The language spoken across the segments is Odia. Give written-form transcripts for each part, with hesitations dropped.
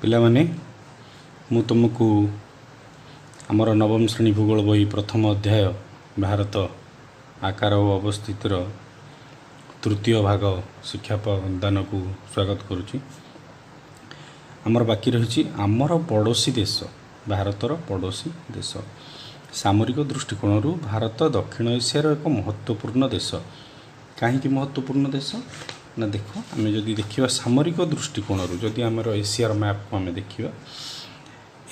ପିଲାମାନେ ମୁଁ ତୁମକୁ ଆମର ନବମ ଶ୍ରେଣୀ ଭୂଗୋଳ ବହି ପ୍ରଥମ ଅଧ୍ୟାୟ ଭାରତ ଆକାର ଓ ଅବସ୍ଥିତିର ତୃତୀୟ ଭାଗ ଶିକ୍ଷା ପ୍ରଦାନକୁ ସ୍ୱାଗତ କରୁଛି। ଆମର ବାକି ରହିଛି ଆମର ପଡ଼ୋଶୀ ଦେଶ, ଭାରତର ପଡ଼ୋଶୀ ଦେଶ। ସାମରିକ ଦୃଷ୍ଟିକୋଣରୁ ଭାରତ ଦକ୍ଷିଣ ଏସିଆର ଏକ ମହତ୍ତ୍ୱପୂର୍ଣ୍ଣ ଦେଶ। କାହିଁକି ମହତ୍ତ୍ୱପୂର୍ଣ୍ଣ ଦେଶ ନା ଦେଖ, ଆମେ ଯଦି ଦେଖିବା ସାମରିକ ଦୃଷ୍ଟିକୋଣରୁ, ଯଦି ଆମର ଏସିଆର ମ୍ୟାପ୍କୁ ଆମେ ଦେଖିବା,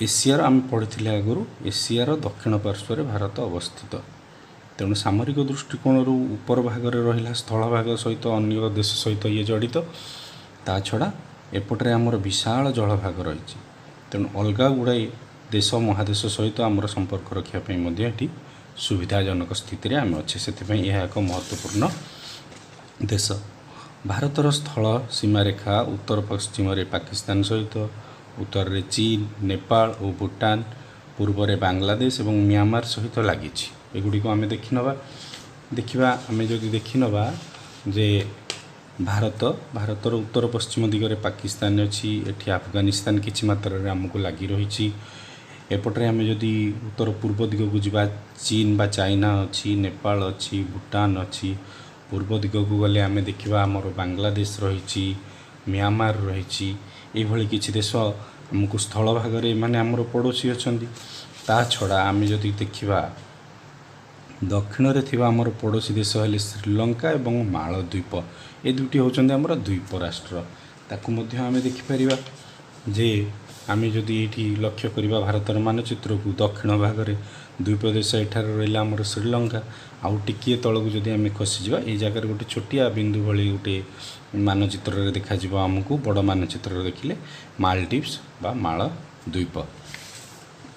ଏସିଆର ଆମେ ପଢ଼ିଥିଲେ ଆଗରୁ, ଏସିଆର ଦକ୍ଷିଣ ପାର୍ଶ୍ୱରେ ଭାରତ ଅବସ୍ଥିତ। ତେଣୁ ସାମରିକ ଦୃଷ୍ଟିକୋଣରୁ ଉପର ଭାଗରେ ରହିଲା ସ୍ଥଳ ଭାଗ ସହିତ ଅନ୍ୟ ଦେଶ ସହିତ ଇଏ ଜଡ଼ିତ। ତା ଛଡ଼ା ଏପଟରେ ଆମର ବିଶାଳ ଜଳଭାଗ ରହିଛି। ତେଣୁ ଅଲଗା ଗୁଡ଼ାଏ ଦେଶ ମହାଦେଶ ସହିତ ଆମର ସମ୍ପର୍କ ରଖିବା ପାଇଁ ମଧ୍ୟ ଏଠି ସୁବିଧାଜନକ ସ୍ଥିତିରେ ଆମେ ଅଛେ। ସେଥିପାଇଁ ଏହା ଏକ ମହତ୍ତ୍ୱପୂର୍ଣ୍ଣ ଦେଶ। ଭାରତର ସ୍ଥଳ ସୀମାରେଖା ଉତ୍ତର ପଶ୍ଚିମରେ ପାକିସ୍ତାନ ସହିତ, ଉତ୍ତରରେ ଚୀନ, ନେପାଳ ଓ ଭୁଟାନ, ପୂର୍ବରେ ବାଂଲାଦେଶ ଏବଂ ମିଆଁମାର ସହିତ ଲାଗିଛି। ଏଗୁଡ଼ିକୁ ଆମେ ଦେଖିବା। ଆମେ ଯଦି ଦେଖିନେବା ଯେ ଭାରତର ଉତ୍ତର ପଶ୍ଚିମ ଦିଗରେ ପାକିସ୍ତାନ ଅଛି, ଏଠି ଆଫଗାନିସ୍ତାନ କିଛି ମାତ୍ରାରେ ଆମକୁ ଲାଗି ରହିଛି। ଏପଟରେ ଆମେ ଯଦି ଉତ୍ତର ପୂର୍ବ ଦିଗକୁ ଯିବା, ଚୀନ ବା ଚାଇନା ଅଛି, ନେପାଳ ଅଛି, ଭୁଟାନ ଅଛି। ପୂର୍ବ ଦିଗକୁ ଗଲେ ଆମେ ଦେଖିବା ଆମର ବାଂଲାଦେଶ ରହିଛି, ମିଆଁମାର ରହିଛି। ଏଇଭଳି କିଛି ଦେଶ ଆମକୁ ସ୍ଥଳ ଭାଗରେ ମାନେ ଆମର ପଡ଼ୋଶୀ ଅଛନ୍ତି। ତା ଛଡ଼ା ଆମେ ଯଦି ଦେଖିବା ଦକ୍ଷିଣରେ ଥିବା ଆମର ପଡ଼ୋଶୀ ଦେଶ ହେଲେ ଶ୍ରୀଲଙ୍କା ଏବଂ ମାଳଦ୍ୱୀପ। ଏ ଦୁଇଟି ହେଉଛନ୍ତି ଆମର ଦ୍ୱୀପ ରାଷ୍ଟ୍ର। ତାକୁ ମଧ୍ୟ ଆମେ ଦେଖିପାରିବା ଯେ ଆମେ ଯଦି ଏଇଠି ଲକ୍ଷ୍ୟ କରିବା ଭାରତର ମାନଚିତ୍ରକୁ, ଦକ୍ଷିଣ ଭାଗରେ ଦ୍ୱୀପ ଦେଶ ଏଠାରେ ରହିଲା ଆମର ଶ୍ରୀଲଙ୍କା। ଆଉ ଟିକିଏ ତଳକୁ ଯଦି ଆମେ ଖସିଯିବା, ଏଇ ଜାଗାରେ ଗୋଟେ ଛୋଟିଆ ବିନ୍ଦୁ ଭଳି ଗୋଟେ ମାନଚିତ୍ରରେ ଦେଖାଯିବ ଆମକୁ, ବଡ଼ ମାନଚିତ୍ରରେ ଦେଖିଲେ ମାଲଡିଭ୍ସ ବା ମାଳଦ୍ୱୀପ।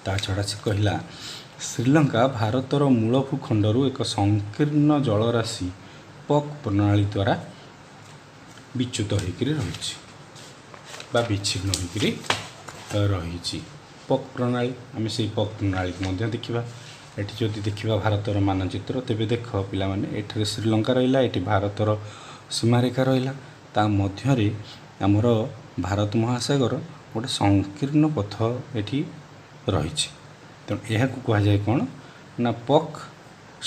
ତା ଛଡ଼ା ସେ କହିଲା ଶ୍ରୀଲଙ୍କା ଭାରତର ମୂଳ ଭୂଖଣ୍ଡରୁ ଏକ ସଂକୀର୍ଣ୍ଣ ଜଳରାଶି ପକ୍ ପ୍ରଣାଳୀ ଦ୍ୱାରା ବିଚ୍ୟୁତ ହୋଇକରି ରହିଛି ବା ବିଚ୍ଛିନ୍ନ ହୋଇକରି ରହିଛି। ପକ୍ ପ୍ରଣାଳୀ, ଆମେ ସେଇ ପକ୍ ପ୍ରଣାଳୀକୁ ମଧ୍ୟ ଦେଖିବା। ଏଠି ଯଦି ଦେଖିବା ଭାରତର ମାନଚିତ୍ର, ତେବେ ଦେଖ ପିଲାମାନେ, ଏଠାରେ ଶ୍ରୀଲଙ୍କା ରହିଲା, ଏଠି ଭାରତର ସୀମାରେଖା ରହିଲା। ତା ମଧ୍ୟରେ ଆମର ଭାରତ ମହାସାଗର ଗୋଟେ ସଂକୀର୍ଣ୍ଣ ପଥ ଏଠି ରହିଛି। ତେଣୁ ଏହାକୁ କୁହାଯାଏ କ'ଣ ନା ପକ୍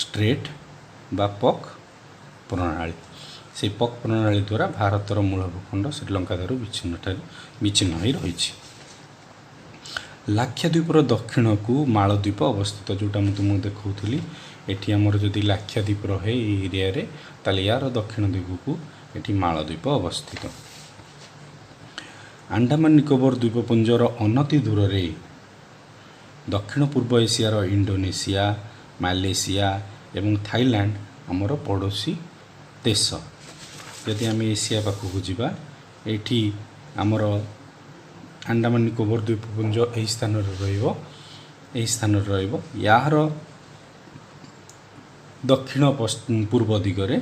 ଷ୍ଟ୍ରେଟ୍ ବା ପକ୍ ପ୍ରଣାଳୀ। ସେହି ପକ୍ ପ୍ରଣାଳୀ ଦ୍ୱାରା ଭାରତର ମୂଳ ଭୂଖଣ୍ଡ ଶ୍ରୀଲଙ୍କା ଠାରୁ ବିଚ୍ଛିନ୍ନ ହୋଇ ରହିଛି। ଲାକ୍ଷାଦ୍ୱୀପର ଦକ୍ଷିଣକୁ ମାଳଦ୍ୱୀପ ଅବସ୍ଥିତ, ଯେଉଁଟା ମୁଁ ତୁମକୁ ଦେଖାଉଥିଲି। ଏଠି ଆମର ଯଦି ଲାକ୍ଷାଦ୍ୱୀପ ରହେ ଏହି ଏରିଆରେ, ତାହେଲେ ୟାର ଦକ୍ଷିଣ ଦିଗକୁ ଏଠି ମାଳଦ୍ୱୀପ ଅବସ୍ଥିତ। ଆଣ୍ଡାମାନ ନିକୋବର ଦ୍ୱୀପପୁଞ୍ଜର ଅନତି ଦୂରରେ ଦକ୍ଷିଣ ପୂର୍ବ ଏସିଆର ଇଣ୍ଡୋନେସିଆ, ମାଲେସିଆ ଏବଂ ଥାଇଲାଣ୍ଡ ଆମର ପଡ଼ୋଶୀ ଦେଶ। ଯଦି ଆମେ ଏସିଆ ପାଖକୁ ଯିବା, ଏଇଠି ଆମର ଆଣ୍ଡାମାନ ନିକୋବର ଦ୍ୱୀପପୁଞ୍ଜ ଏହି ସ୍ଥାନରେ ରହିବ। ଏହାର ଦକ୍ଷିଣ ପୂର୍ବ ଦିଗରେ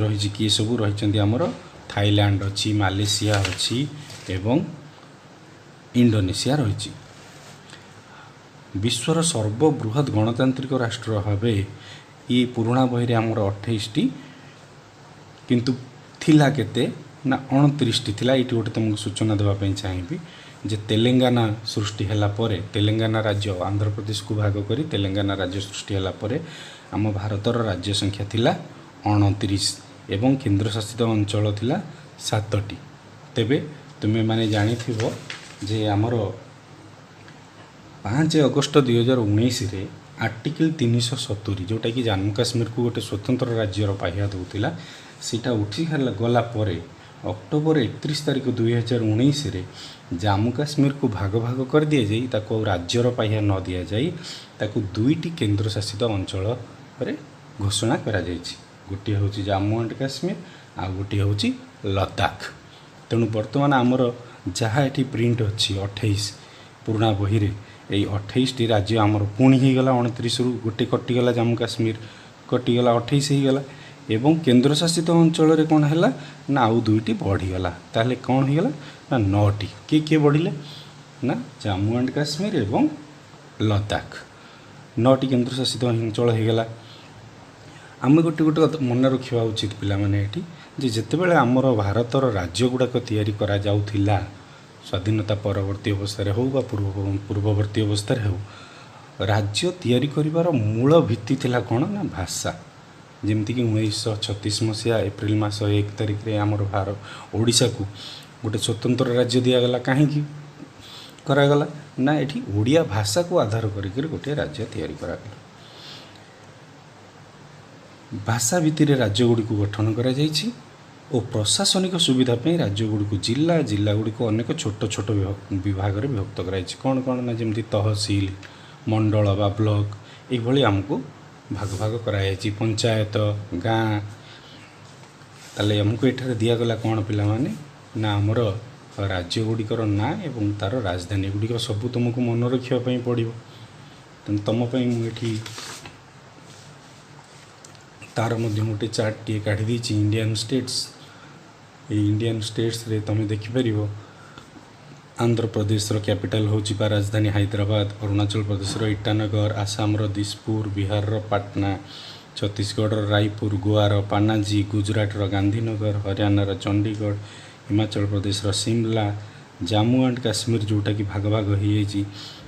ରହିଛି କିଏ ସବୁ ରହିଛନ୍ତି ଆମର ଥାଇଲାଣ୍ଡ ଅଛି, ମାଲେସିଆ ଅଛି ଏବଂ ଇଣ୍ଡୋନେସିଆ ରହିଛି। ବିଶ୍ୱର ସର୍ବବୃହତ୍ ଗଣତାନ୍ତ୍ରିକ ରାଷ୍ଟ୍ର ଭାବେ ଇଏ ପୁରୁଣା ବହିରେ ଆମର 28ଟି, କିନ୍ତୁ ଥିଲା କେତେ ନା 29ଟି ଥିଲା। ଏଇଠି ଗୋଟେ ତୁମକୁ ସୂଚନା ଦେବା ପାଇଁ ଚାହିଁବି ଯେ ତେଲେଙ୍ଗାନା ସୃଷ୍ଟି ହେଲା ପରେ, ତେଲେଙ୍ଗାନା ରାଜ୍ୟ ଆନ୍ଧ୍ରପ୍ରଦେଶକୁ ଭାଗ କରି ତେଲେଙ୍ଗାନା ରାଜ୍ୟ ସୃଷ୍ଟି ହେଲା ପରେ ଆମ ଭାରତର ରାଜ୍ୟ ସଂଖ୍ୟା ଥିଲା 29 ଏବଂ କେନ୍ଦ୍ରଶାସିତ ଅଞ୍ଚଳ ଥିଲା 7ଟି। ତେବେ ତୁମେମାନେ ଜାଣିଥିବ ଯେ ଆମର 5 ଅଗଷ୍ଟ 2019ରେ ଆର୍ଟିକିଲ୍ 370, ଯେଉଁଟାକି ଜାମ୍ମୁ କାଶ୍ମୀରକୁ ଗୋଟେ ସ୍ୱତନ୍ତ୍ର ରାଜ୍ୟର ପାହ୍ୟା ଦେଉଥିଲା, ସେଇଟା ଗଲା ପରେ ଅକ୍ଟୋବର 31 ତାରିଖ 2019ରେ ଜାମ୍ମୁ କାଶ୍ମୀରକୁ ଭାଗ କରିଦିଆଯାଇ ତାକୁ ଆଉ ରାଜ୍ୟର ପାହ୍ୟା ନ ଦିଆଯାଇ ତାକୁ 2ଟି କେନ୍ଦ୍ରଶାସିତ ଅଞ୍ଚଳରେ ଘୋଷଣା କରାଯାଇଛି। ଗୋଟିଏ ହେଉଛି ଜାମ୍ମୁ ଆଣ୍ଡ କାଶ୍ମୀର, ଆଉ ଗୋଟିଏ ହେଉଛି ଲଦାଖ। ତେଣୁ ବର୍ତ୍ତମାନ ଆମର ଯାହା ଏଠି ପ୍ରିଣ୍ଟ ଅଛି 28 ପୁରୁଣା ବହିରେ, ଏଇ 28ଟି ରାଜ୍ୟ ଆମର ପୁଣି ହୋଇଗଲା। 29ରୁ ଗୋଟେ କଟିଗଲା, ଜାମ୍ମୁ କାଶ୍ମୀର କଟିଗଲା, 28 ହୋଇଗଲା। ଏବଂ କେନ୍ଦ୍ରଶାସିତ ଅଞ୍ଚଳରେ କ'ଣ ହେଲା ନା ଆଉ 2ଟି ବଢ଼ିଗଲା। ତାହେଲେ କ'ଣ ହୋଇଗଲା ନା 9ଟି। କିଏ ବଢ଼ିଲେ ନା ଜାମ୍ମୁ ଆଣ୍ଡ କାଶ୍ମୀର ଏବଂ ଲଦାଖ, 9ଟି କେନ୍ଦ୍ରଶାସିତ ଅଞ୍ଚଳ ହୋଇଗଲା। ଆମେ ଗୋଟେ ମନେ ରଖିବା ଉଚିତ ପିଲାମାନେ ଏଠି ଯେ ଯେତେବେଳେ ଆମର ଭାରତର ରାଜ୍ୟ ଗୁଡ଼ାକ ତିଆରି କରାଯାଉଥିଲା, ସ୍ୱାଧୀନତା ପରବର୍ତ୍ତୀ ଅବସ୍ଥାରେ ହେଉ ବା ପୂର୍ବବର୍ତ୍ତୀ ଅବସ୍ଥାରେ ହେଉ, ରାଜ୍ୟ ତିଆରି କରିବାର ମୂଳ ଭିତ୍ତି ଥିଲା କ'ଣ ନା ଭାଷା। ଯେମିତିକି 1936 ମସିହା ଏପ୍ରିଲ ମାସ 1 ତାରିଖରେ ଆମର ଓଡ଼ିଶାକୁ ଗୋଟେ ସ୍ୱତନ୍ତ୍ର ରାଜ୍ୟ ଦିଆଗଲା। କାହିଁକି କରାଗଲା ନା ଏଠି ଓଡ଼ିଆ ଭାଷାକୁ ଆଧାର କରିକି ଗୋଟିଏ ରାଜ୍ୟ ତିଆରି କରାଗଲା। ଭାଷା ଭିତ୍ତିରେ ରାଜ୍ୟଗୁଡ଼ିକୁ ଗଠନ କରାଯାଇଛି ଓ ପ୍ରଶାସନିକ ସୁବିଧା ପାଇଁ ରାଜ୍ୟଗୁଡ଼ିକୁ ଜିଲ୍ଲାଗୁଡ଼ିକୁ ଅନେକ ଛୋଟ ଛୋଟ ବିଭାଗରେ ବିଭକ୍ତ କରାଯାଇଛି। କ'ଣ ନା ଯେମିତି ତହସିଲ, ମଣ୍ଡଳ ବା ବ୍ଲକ ଏଇଭଳି ଆମକୁ ଭାଗ ଭାଗ କରାଯାଇଛି। ପଞ୍ଚାୟତ, ଗାଁ। ତାହେଲେ ଆମକୁ ଏଠାରେ ଦିଆଗଲା କ'ଣ ପିଲାମାନେ ନା ଆମର ରାଜ୍ୟଗୁଡ଼ିକର ନାଁ ଏବଂ ତା'ର ରାଜଧାନୀ ଗୁଡ଼ିକ ସବୁ ତୁମକୁ ମନେ ରଖିବା ପାଇଁ ପଡ଼ିବ। ତେଣୁ ତୁମ ପାଇଁ ମୁଁ ଏଠି ତା'ର ମଧ୍ୟ ଗୋଟେ ଚାର୍ଟଟିଏ କାଢ଼ି ଦେଇଛି ଇଣ୍ଡିଆନ୍ ଷ୍ଟେଟ୍ସ। ଏଇ ଇଣ୍ଡିଆନ୍ ଷ୍ଟେଟ୍ସରେ ତୁମେ ଦେଖିପାରିବ ଆନ୍ଧ୍ରପ୍ରଦେଶର କ୍ୟାପିଟାଲ ହେଉଛି ବା ରାଜଧାନୀ ହାଇଦ୍ରାବାଦ, ଅରୁଣାଚଳ ପ୍ରଦେଶର ଇଟାନଗର, ଆସାମର ଦିସପୁର, ବିହାରର ପାଟନା, ଛତିଶଗଡ଼ର ରାୟପୁର, ଗୋଆର ପାନାଜୀ, ଗୁଜରାଟର ଗାନ୍ଧୀନଗର, ହରିୟାଣାର ଚଣ୍ଡିଗଡ଼, ହିମାଚଳ ପ୍ରଦେଶର ସିମଲା, ଜାମ୍ମୁ ଆଣ୍ଡ କାଶ୍ମୀର ଯେଉଁଟାକି ଭାଗ ଭାଗ ହୋଇଯାଇଛି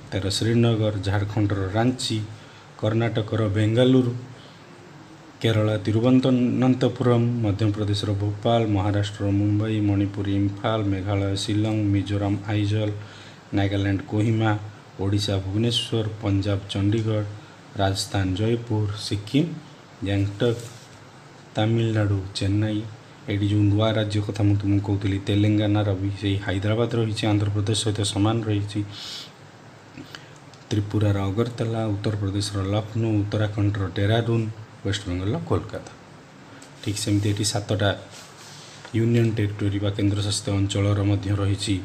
ତା'ର ଶ୍ରୀନଗର, ଝାଡ଼ଖଣ୍ଡର ରାଞ୍ଚି, କର୍ଣ୍ଣାଟକର ବେଙ୍ଗାଲୁରୁ, କେରଳ ତିରୁବନନ୍ତପୁରମ୍, ମଧ୍ୟପ୍ରଦେଶର ଭୋପାଳ, ମହାରାଷ୍ଟ୍ରର ମୁମ୍ବାଇ, ମଣିପୁର ଇମ୍ଫାଲ, ମେଘାଳୟ ଶିଲଂ, ମିଜୋରାମ ଆଇଜଲ, ନାଗାଲାଣ୍ଡ କୋହିମା, ଓଡ଼ିଶା ଭୁବନେଶ୍ୱର, ପଞ୍ଜାବ ଚଣ୍ଡିଗଡ଼, ରାଜସ୍ଥାନ ଜୟପୁର, ସିକିମ ଗ୍ୟାଙ୍ଗଟକ୍, ତାମିଲନାଡ଼ୁ ଚେନ୍ନାଇ। ଏଇଠି ଯେଉଁ ନୂଆ ରାଜ୍ୟ କଥା ମୁଁ ତୁମକୁ କହୁଥିଲି ତେଲେଙ୍ଗାନାର ବି ସେଇ ହାଇଦ୍ରାବାଦ ରହିଛି, ଆନ୍ଧ୍ରପ୍ରଦେଶ ସହିତ ସମାନ ରହିଛି। ତ୍ରିପୁରାର ଅଗରତାଲା, ଉତ୍ତରପ୍ରଦେଶର ଲକ୍ଷ୍ନୌ, ଉତ୍ତରାଖଣ୍ଡର ଡେରାଡୁନ, ୱେଷ୍ଟବେଙ୍ଗଲର କୋଲକାତା। ଠିକ୍ ସେମିତି ଏଠି 7ଟା ୟୁନିୟନ ଟେରିଟୋରୀ ବା କେନ୍ଦ୍ରଶାସିତ ଅଞ୍ଚଳର ମଧ୍ୟ ରହିଛି।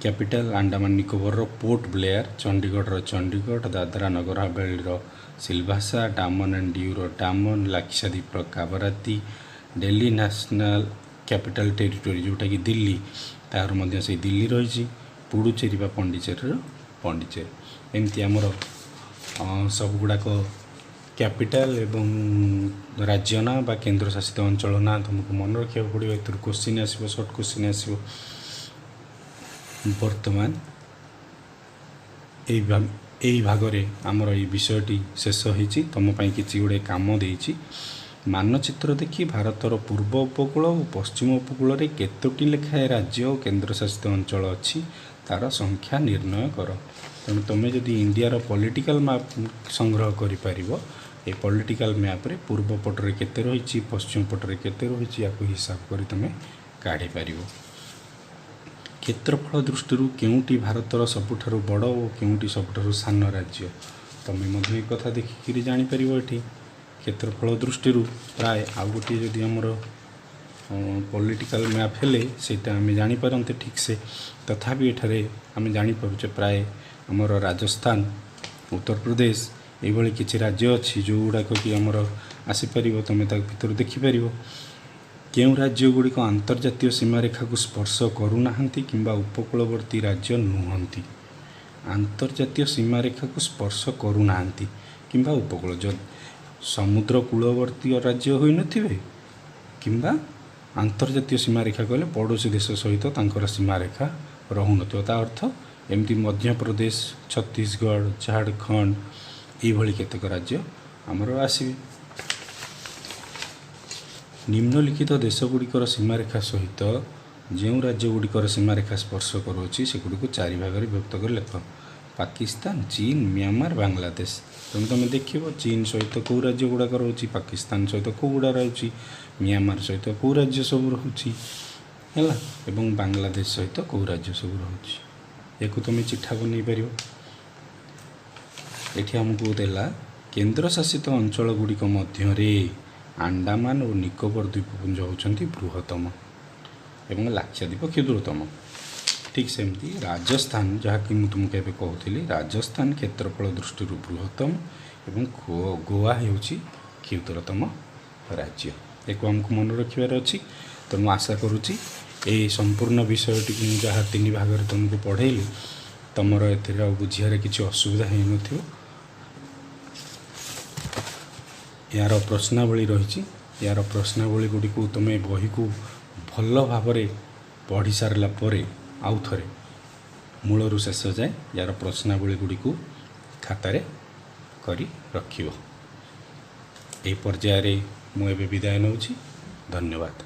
କ୍ୟାପିଟାଲ ଆଣ୍ଡାମାନ ନିକୋବରର ପୋର୍ଟ ବ୍ଲେୟାର, ଚଣ୍ଡିଗଡ଼ର ଚଣ୍ଡିଗଡ଼, ଦାଦରା ନଗର ହାବେଳୀର ସିଲଭାସା, ଡାମନ ଆଣ୍ଡ ଡିଉର ଡାମନ, ଲାକ୍ଷାଦ୍ୱୀପର Kavaratti, Delhi national capital territory ଯେଉଁଟାକି ଦିଲ୍ଲୀ, ତାହାର ମଧ୍ୟ ସେଇ ଦିଲ୍ଲୀ ରହିଛି। ପୁଡୁଚେରୀ ବା ପଣ୍ଡିଚେରୀର ପଣ୍ଡିଚେରୀ। ଏମିତି ଆମର ସବୁଗୁଡ଼ାକ କ୍ୟାପିଟାଲ ଏବଂ ରାଜ୍ୟ ନାଁ ବା କେନ୍ଦ୍ରଶାସିତ ଅଞ୍ଚଳ ନାଁ ତୁମକୁ ମନେ ରଖିବାକୁ ପଡ଼ିବ। ଏଥିରୁ କୋଶ୍ଚିନ୍ ଆସିବ, ସର୍ଟ କୋଶ୍ଚିନ୍ ଆସିବ। ବର୍ତ୍ତମାନ ଏଇ ଭାଗରେ ଆମର ଏଇ ବିଷୟଟି ଶେଷ ହୋଇଛି। ତୁମ ପାଇଁ କିଛି ଗୁଡ଼ିଏ କାମ ଦେଇଛି। ମାନଚିତ୍ର ଦେଖି ଭାରତର ପୂର୍ବ ଉପକୂଳ ଓ ପଶ୍ଚିମ ଉପକୂଳରେ କେତୋଟି ଲେଖାଏଁ ରାଜ୍ୟ ଓ କେନ୍ଦ୍ରଶାସିତ ଅଞ୍ଚଳ ଅଛି ତା'ର ସଂଖ୍ୟା ନିର୍ଣ୍ଣୟ କର। ତେଣୁ ତୁମେ ଯଦି ଇଣ୍ଡିଆର ପଲିଟିକାଲ ମ୍ୟାପ୍ ସଂଗ୍ରହ କରିପାରିବ, ଏ ପଲିଟିକାଲ ମ୍ୟାପ୍ରେ ପୂର୍ବ ପଟରେ କେତେ ରହିଛି, ପଶ୍ଚିମ ପଟରେ କେତେ ରହିଛି, ୟାକୁ ହିସାବ କରି ତୁମେ କାଢ଼ିପାରିବ। କ୍ଷେତ୍ରଫଳ ଦୃଷ୍ଟିରୁ କେଉଁଟି ଭାରତର ସବୁଠାରୁ ବଡ଼ ଓ କେଉଁଟି ସବୁଠାରୁ ସାନ ରାଜ୍ୟ, ତୁମେ ମଧ୍ୟ ଏ କଥା ଦେଖିକିରି ଜାଣିପାରିବ। ଏଠି କ୍ଷେତ୍ରଫଳ ଦୃଷ୍ଟିରୁ ପ୍ରାୟ ଆଉ ଗୋଟିଏ ଯଦି ଆମର ପଲିଟିକାଲ ମ୍ୟାପ୍ ହେଲେ ସେଇଟା ଆମେ ଜାଣିପାରନ୍ତେ ଠିକ୍ସେ। ତଥାପି ଏଠାରେ ଆମେ ଜାଣିପାରୁଛେ ପ୍ରାୟ ଆମର ରାଜସ୍ଥାନ, ଉତ୍ତରପ୍ରଦେଶ ଏଇଭଳି କିଛି ରାଜ୍ୟ ଅଛି ଯେଉଁଗୁଡ଼ାକ କି ଆମର ଆସିପାରିବ। ତୁମେ ତା ଭିତରୁ ଦେଖିପାରିବ କେଉଁ ରାଜ୍ୟଗୁଡ଼ିକ ଆନ୍ତର୍ଜାତୀୟ ସୀମାରେଖାକୁ ସ୍ପର୍ଶ କରୁନାହାନ୍ତି କିମ୍ବା ଉପକୂଳବର୍ତ୍ତୀ ରାଜ୍ୟ ନୁହନ୍ତି। ଆନ୍ତର୍ଜାତୀୟ ସୀମାରେଖାକୁ ସ୍ପର୍ଶ କରୁନାହାନ୍ତି କିମ୍ବା ଉପକୂଳ, ସମୁଦ୍ର କୂଳବର୍ତ୍ତୀ ରାଜ୍ୟ ହୋଇନଥିବେ କିମ୍ବା ଆନ୍ତର୍ଜାତୀୟ ସୀମାରେଖା କହିଲେ ପଡ଼ୋଶୀ ଦେଶ ସହିତ ତାଙ୍କର ସୀମାରେଖା ରହୁନଥିବ। ତା ଅର୍ଥ ଏମିତି ମଧ୍ୟପ୍ରଦେଶ, ଛତିଶଗଡ଼, ଝାଡ଼ଖଣ୍ଡ ଏଇଭଳି କେତେକ ରାଜ୍ୟ ଆମର ଆସିବେ। ନିମ୍ନଲିଖିତ ଦେଶଗୁଡ଼ିକର ସୀମାରେଖା ସହିତ ଯେଉଁ ରାଜ୍ୟଗୁଡ଼ିକର ସୀମାରେଖା ସ୍ପର୍ଶ କରୁଅଛି ସେଗୁଡ଼ିକୁ 4 ଭାଗରେ ବିଭକ୍ତ କରି ଲେଖ। ପାକିସ୍ତାନ, ଚୀନ, ମିଆଁମାର, ବାଂଲାଦେଶ। ତେଣୁ ତୁମେ ଦେଖିବ ଚୀନ ସହିତ କେଉଁ ରାଜ୍ୟ ଗୁଡ଼ାକ ରହୁଛି, ପାକିସ୍ତାନ ସହିତ କେଉଁ ଗୁଡ଼ା ରହୁଛି, ମିଆଁମାର ସହିତ କେଉଁ ରାଜ୍ୟ ସବୁ ରହୁଛି ହେଲା, ଏବଂ ବାଂଲାଦେଶ ସହିତ କେଉଁ ରାଜ୍ୟ ସବୁ ରହୁଛି। ୟାକୁ ତୁମେ ଚିଠା ବନେଇ ପାରିବ। ଏଠି ଆମକୁ ଦେଲା କେନ୍ଦ୍ରଶାସିତ ଅଞ୍ଚଳଗୁଡ଼ିକ ମଧ୍ୟରେ ଆଣ୍ଡାମାନ ଓ ନିକୋବର ଦ୍ୱୀପପୁଞ୍ଜ ହେଉଛନ୍ତି ବୃହତ୍ତମ ଏବଂ ଲାକ୍ଷାଦ୍ୱୀପ କ୍ଷୁଦ୍ରତମ। ଠିକ୍ ସେମିତି ରାଜସ୍ଥାନ, ଯାହାକି ମୁଁ ତୁମକୁ ଏବେ କହୁଥିଲି, ରାଜସ୍ଥାନ କ୍ଷେତ୍ରଫଳ ଦୃଷ୍ଟିରୁ ବୃହତ୍ତମ ଏବଂ ଗୋଆ ହେଉଛି କ୍ଷୁଦ୍ରତମ ରାଜ୍ୟ। ୟାକୁ ଆମକୁ ମନେ ରଖିବାର ଅଛି। ତ ମୁଁ ଆଶା କରୁଛି ଏହି ସମ୍ପୂର୍ଣ୍ଣ ବିଷୟଟିକୁ ମୁଁ ଯାହା 3 ଭାଗରେ ତୁମକୁ ପଢ଼େଇଲି ତୁମର ଏଥିରେ ଆଉ ବୁଝିବାରେ କିଛି ଅସୁବିଧା ହୋଇନଥିବ। ୟାର ପ୍ରଶ୍ନାବଳୀ ରହିଛି। ୟାର ପ୍ରଶ୍ନାବଳୀ ଗୁଡ଼ିକୁ ତୁମେ ବହିକୁ ଭଲ ଭାବରେ ପଢ଼ି ସାରିଲା ପରେ ଆଉ ଥରେ मूलरू शेष जाए यार प्रश्नावली गुड़ी खातार करी रखिब। ए पर्यायर मु एबे विदाय नौछि। धन्यवाद।